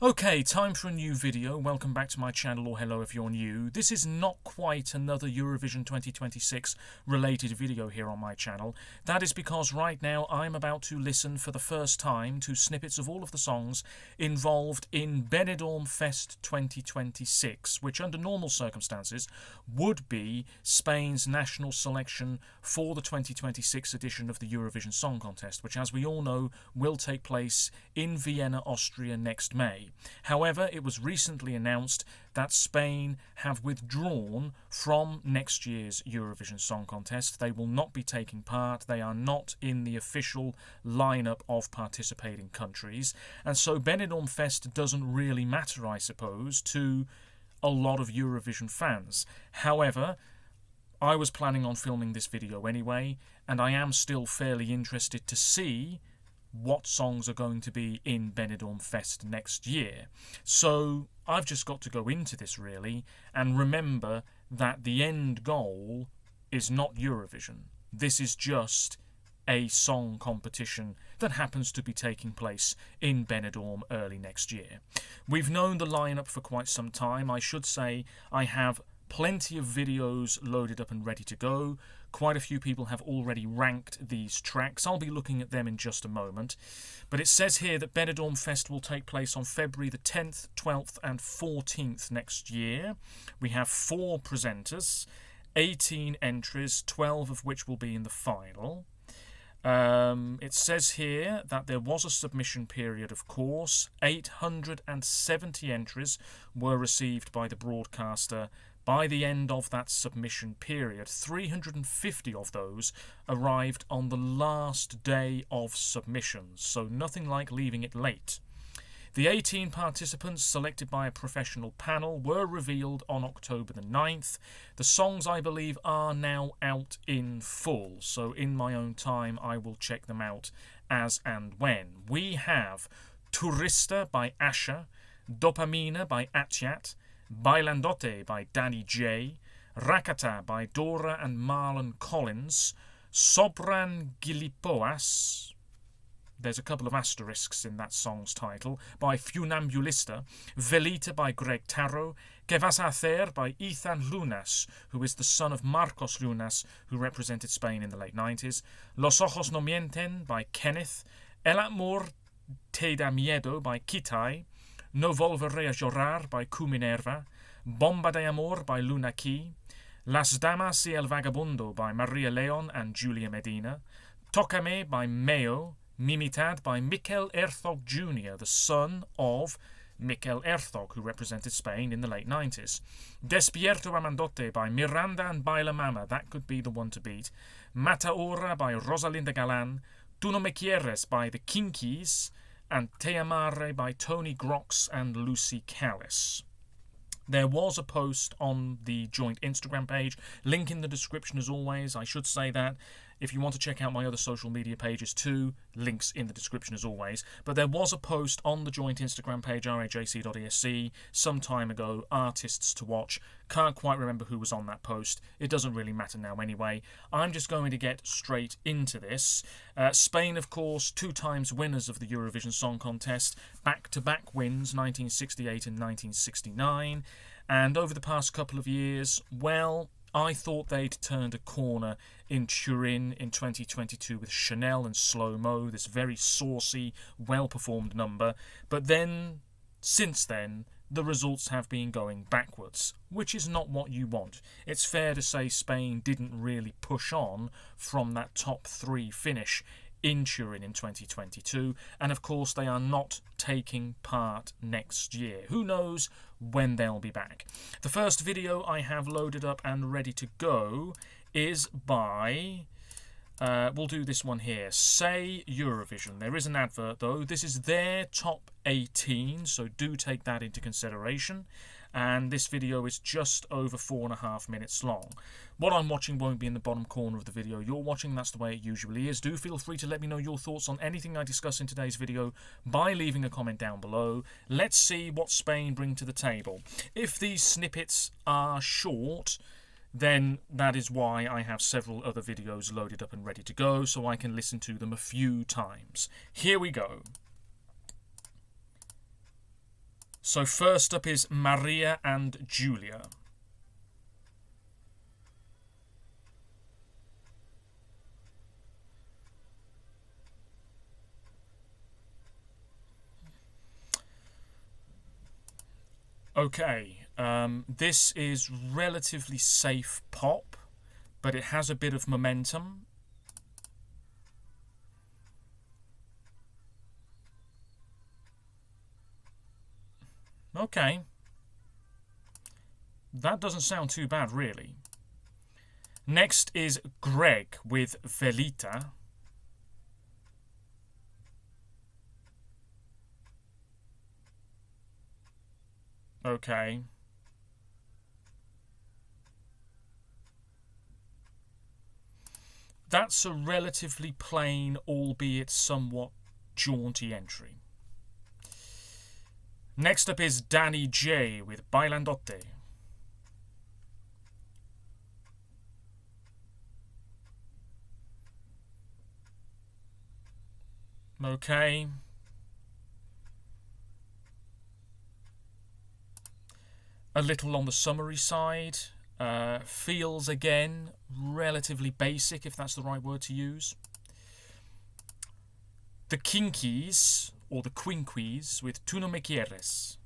Okay, time for a new video. Welcome back to my channel, or hello if you're new. This is not quite another Eurovision 2026 related video here on my channel. That is because right now I'm about to listen for the first time to snippets of all of the songs involved in Benidorm Fest 2026, which under normal circumstances would be Spain's national selection for the 2026 edition of the Eurovision Song Contest, which, as we all know, will take place in Vienna, Austria next May. However, it was recently announced that Spain have withdrawn from next year's Eurovision Song Contest. They will not be taking part. They are not in the official lineup of participating countries. And so Benidorm Fest doesn't really matter, I suppose, to a lot of Eurovision fans. However, I was planning on filming this video anyway, and I am still fairly interested to see what songs are going to be in Benidorm Fest next year. So I've just got to go into this really and remember that the end goal is not Eurovision. This is just a song competition that happens to be taking place in Benidorm early next year. We've known the lineup for quite some time. I should say I have plenty of videos loaded up and ready to go. Quite a few people have already ranked these tracks. I'll be looking at them in just a moment. But it says here that Benidorm Fest will take place on February the 10th, 12th and 14th next year. We have 4 presenters, 18 entries, 12 of which will be in the final. It says here that there was a submission period, of course. 870 entries were received by the broadcaster. By the end of that submission period, 350 of those arrived on the last day of submissions, so nothing like leaving it late. The 18 participants selected by a professional panel were revealed on October the 9th. The songs, I believe, are now out in full, so in my own time I will check them out as and when. We have Turista by Asha, Dopamina by Atyat, Bailandote by Danny J, Rakata by Dora and Marlon Collins, Sobran Gilipoas, there's a couple of asterisks in that song's title, by Funambulista, Velita by Greg Tarro, Que vas a hacer by Ethan Lunas, who is the son of Marcos Lunas, who represented Spain in the late 90s, Los Ojos no mienten by Kenneth, El amor te da miedo by Kitai, No volveré a llorar by Q Minerva, Bomba de amor by Luna Key, Las damas y el vagabundo by Maria Leon and Julia Medina, Tócame by Mayo, Mimitad by Mikel Herzog Jr., the son of Mikel Herzog, who represented Spain in the late 90s. Despierto Amandote by Miranda and Baila Mama, that could be the one to beat. Mata Ora by Rosalinda Galan, Tu no me quieres by the Kinkies, and Te Amare by Tony Grox and Lucy Callis. There was a post on the joint Instagram page, link in the description as always. I should say that if you want to check out my other social media pages too, links in the description as always. But there was a post on the joint Instagram page, rajc.esc, some time ago, artists to watch. Can't quite remember who was on that post. It doesn't really matter now anyway. I'm just going to get straight into this. Spain, of course, 2 times winners of the Eurovision Song Contest, back-to-back wins, 1968 and 1969. And over the past couple of years, well, I thought they'd turned a corner in Turin in 2022 with Chanel and Slow Mo, this very saucy, well-performed number. But then, since then, the results have been going backwards, which is not what you want. It's fair to say Spain didn't really push on from that top 3 finish in Turin in 2022, and of course they are not taking part next year. Who knows when they'll be back. The first video I have loaded up and ready to go is by, we'll do this one here, Say Eurovision. There is an advert though. This is their top 18, so do take that into consideration. And this video is just over 4.5 minutes long. What I'm watching won't be in the bottom corner of the video you're watching, that's the way it usually is. Do feel free to let me know your thoughts on anything I discuss in today's video by leaving a comment down below. Let's see what Spain bring to the table. If these snippets are short, then that is why I have several other videos loaded up and ready to go, so I can listen to them a few times. Here we go. So first up is Maria and Julia. Okay, this is relatively safe pop, but it has a bit of momentum. Okay. That doesn't sound too bad, really. Next is Greg with Velita. Okay. That's a relatively plain, albeit somewhat jaunty entry. Next up is Danny J with Bailandote. Okay. A little on the summery side. Feels, again, relatively basic, if that's the right word to use. The Kinkies, or the Quinquies, with Tu no me quieres.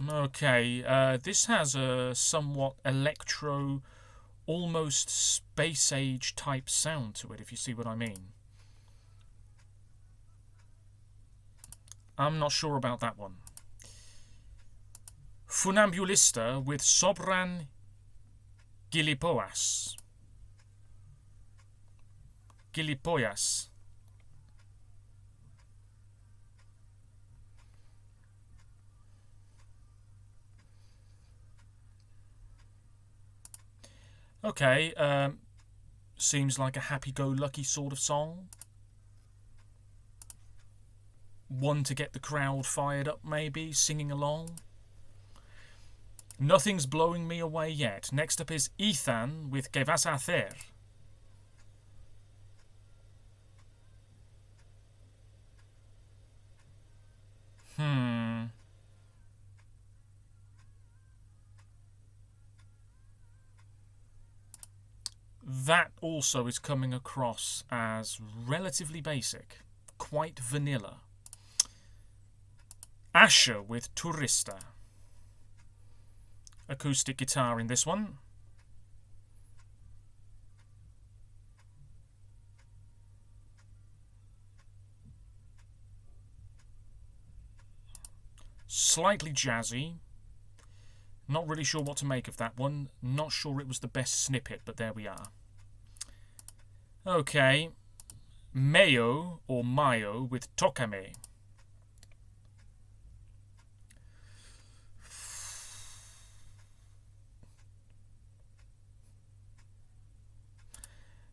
Okay, this has a somewhat electro, almost space age type sound to it, if you see what I mean. I'm not sure about that one. Funambulista with Sobran Gilipollas. Gilipollas. Okay, seems like a happy-go-lucky sort of song. One to get the crowd fired up, maybe, singing along. Nothing's blowing me away yet. Next up is Ethan with Que vas a hacer? That also is coming across as relatively basic, quite vanilla. Asher with Turista. Acoustic guitar in this one. Slightly jazzy. Not really sure what to make of that one. Not sure it was the best snippet, but there we are. Okay. Mayo, or Mayo, with Tocame.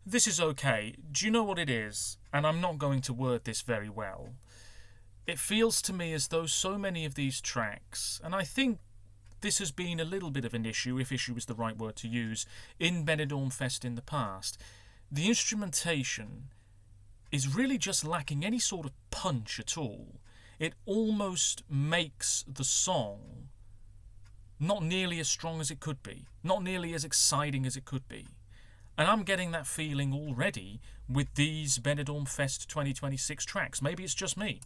This is okay. Do you know what it is? And I'm not going to word this very well. It feels to me as though so many of these tracks, and I think this has been a little bit of an issue, if issue is the right word to use, in Benidorm Fest in the past. The instrumentation is really just lacking any sort of punch at all. It almost makes the song not nearly as strong as it could be, not nearly as exciting as it could be. And I'm getting that feeling already with these Benidorm Fest 2026 tracks. Maybe it's just me.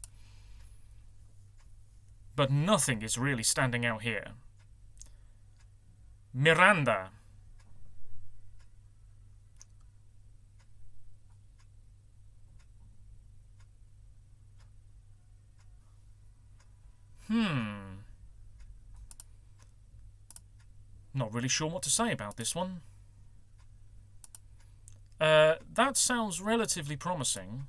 But nothing is really standing out here. Miranda. Not really sure what to say about this one. That sounds relatively promising.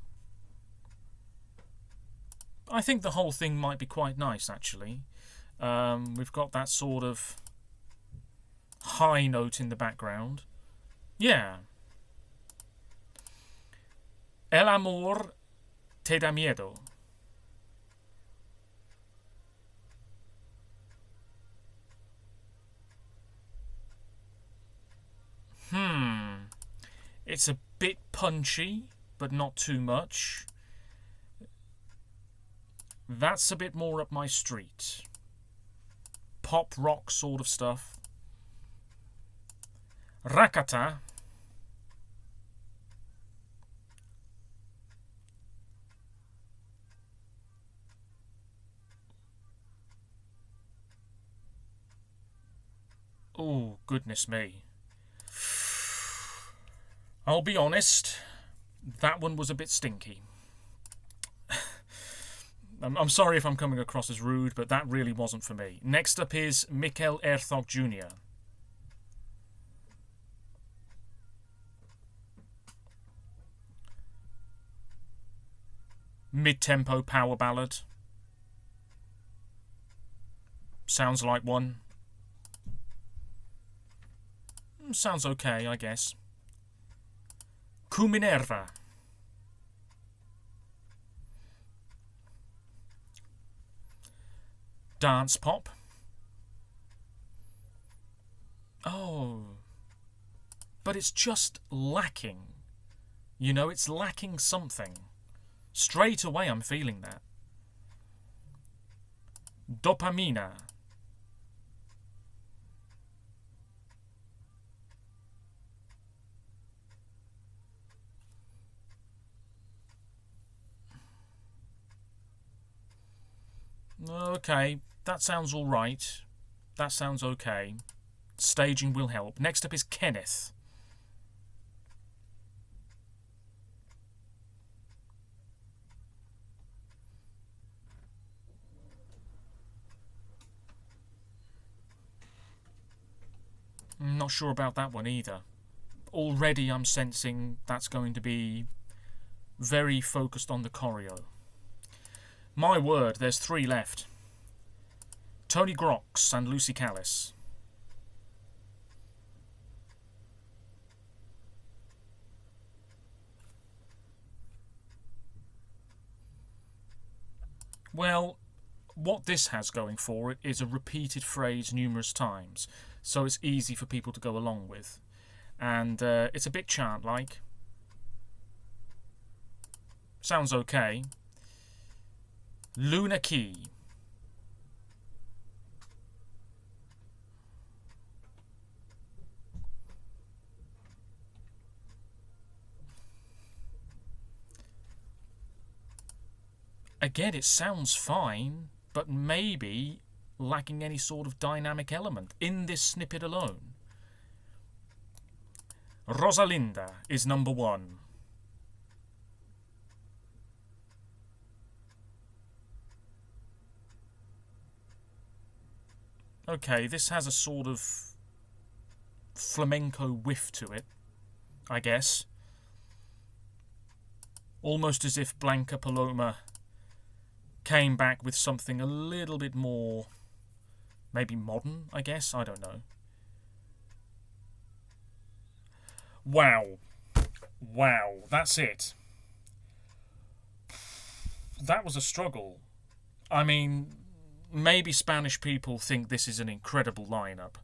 I think the whole thing might be quite nice, actually. We've got that sort of high note in the background. Yeah. El amor te da miedo. It's a bit punchy, but not too much. That's a bit more up my street. Pop rock sort of stuff. Rakata. Oh, goodness me. I'll be honest, that one was a bit stinky. I'm sorry if I'm coming across as rude, but that really wasn't for me. Next up is Mikel Erthog Jr. Mid-tempo power ballad. Sounds like one. Sounds okay, I guess. Cuminerva. Dance pop. Oh. But it's just lacking. You know, it's lacking something. Straight away I'm feeling that. Dopamina. Okay, that sounds alright. That sounds okay. Staging will help. Next up is Kenneth. Not sure about that one either. Already I'm sensing that's going to be very focused on the choreo. My word, there's 3 left. Tony Grox and Lucy Callis. Well, what this has going for it is a repeated phrase numerous times, so it's easy for people to go along with. And it's a bit chant-like. Sounds okay. Luna Key. Again, it sounds fine, but maybe lacking any sort of dynamic element in this snippet alone. Rosalinda is number 1. Okay, this has a sort of flamenco whiff to it, I guess. Almost as if Blanca Paloma came back with something a little bit more, maybe modern, I guess. I don't know. Wow. Wow, that's it. That was a struggle. I mean, maybe Spanish people think this is an incredible lineup.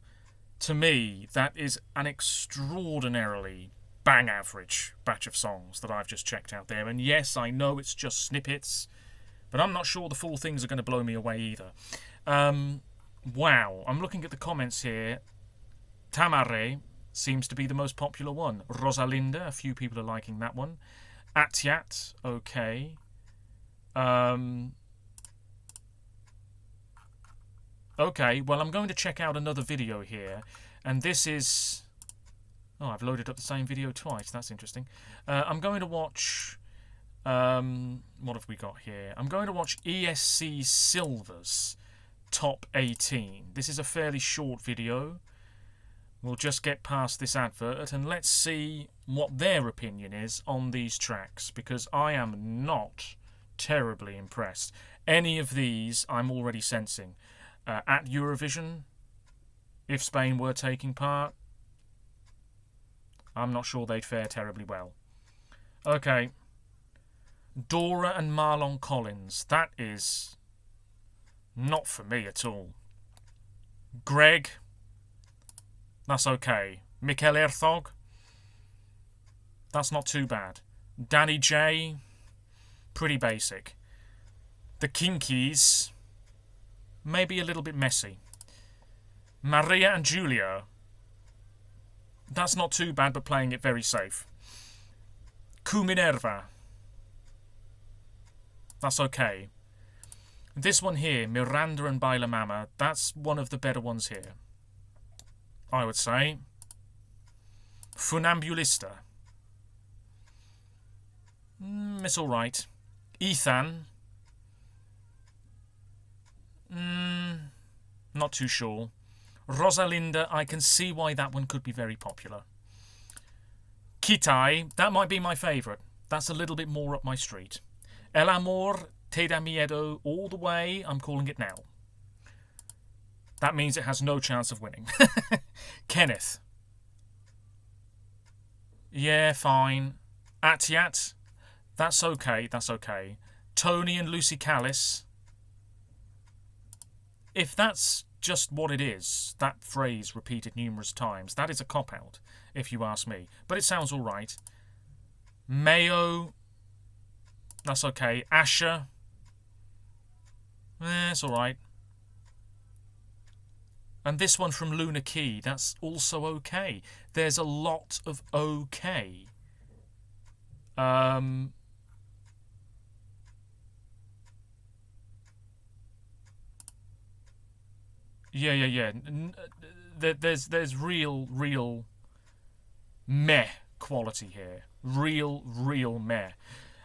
To me, that is an extraordinarily bang average batch of songs that I've just checked out there. And yes, I know it's just snippets, but I'm not sure the full things are going to blow me away either. Wow, I'm looking at the comments here. Tamare seems to be the most popular one. Rosalinda, a few people are liking that one. Atyat, okay. Okay, well, I'm going to check out another video here, and this is... Oh, I've loaded up the same video twice. That's interesting. I'm going to watch... what have we got here? I'm going to watch ESC Silver's Top 18. This is a fairly short video. We'll just get past this advert and let's see what their opinion is on these tracks, because I am not terribly impressed. Any of these I'm already sensing. At Eurovision, if Spain were taking part, I'm not sure they'd fare terribly well. Okay. Dora and Marlon Collins. That is not for me at all. Greg. That's okay. Mikel Erthog. That's not too bad. Danny J, pretty basic. The Kinkies, maybe a little bit messy. Maria and Julia, that's not too bad, but playing it very safe. Cu Minerva, that's okay. This one here, Miranda and Baila Mama, that's one of the better ones here, I would say. Funambulista, it's alright. Ethan, not too sure. Rosalinda, I can see why that one could be very popular. Kitai, that might be my favourite. That's a little bit more up my street. El Amor, Te da Miedo, all the way, I'm calling it now. That means it has no chance of winning. Kenneth. Yeah, fine. Atiat, that's okay, that's okay. Tony and Lucy Callis. If that's just what it is, that phrase repeated numerous times, that is a cop-out, if you ask me. But it sounds alright. Mayo, that's okay. Asher, it's alright. And this one from Luna Key, that's also okay. There's a lot of okay. Yeah. There's real meh quality here. Real meh.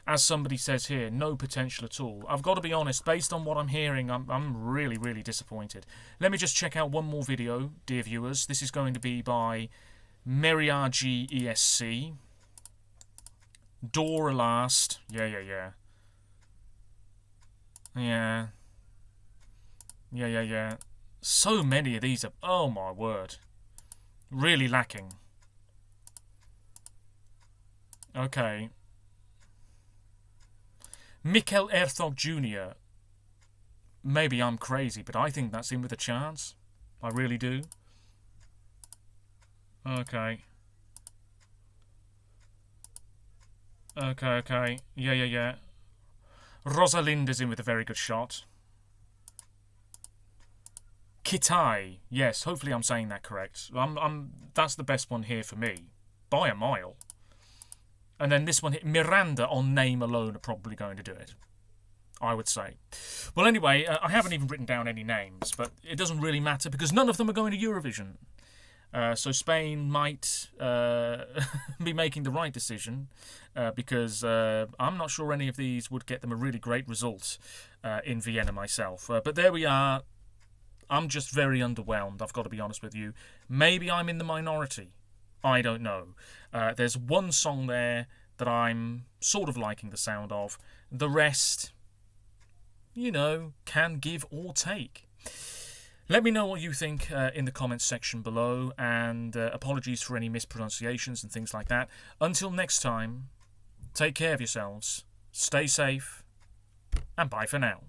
As somebody says here, no potential at all. I've got to be honest, based on what I'm hearing, I'm really disappointed. Let me just check out one more video, dear viewers. This is going to be by Meriagi ESC. Dora Last. Yeah. So many of these are, oh my word, really lacking. Okay. Mikel Erthog Jr. Maybe I'm crazy, but I think that's in with a chance. I really do. Okay. Yeah. Rosalinda's in with a very good shot. Kitai, yes, hopefully I'm saying that correct. That's the best one here for me, by a mile. And then this one here, Miranda on name alone are probably going to do it, I would say. Well, anyway, I haven't even written down any names, but it doesn't really matter because none of them are going to Eurovision. So Spain might be making the right decision because I'm not sure any of these would get them a really great result in Vienna myself. But there we are. I'm just very underwhelmed, I've got to be honest with you. Maybe I'm in the minority. I don't know. There's one song there that I'm sort of liking the sound of. The rest, you know, can give or take. Let me know what you think in the comments section below, and apologies for any mispronunciations and things like that. Until next time, take care of yourselves, stay safe, and bye for now.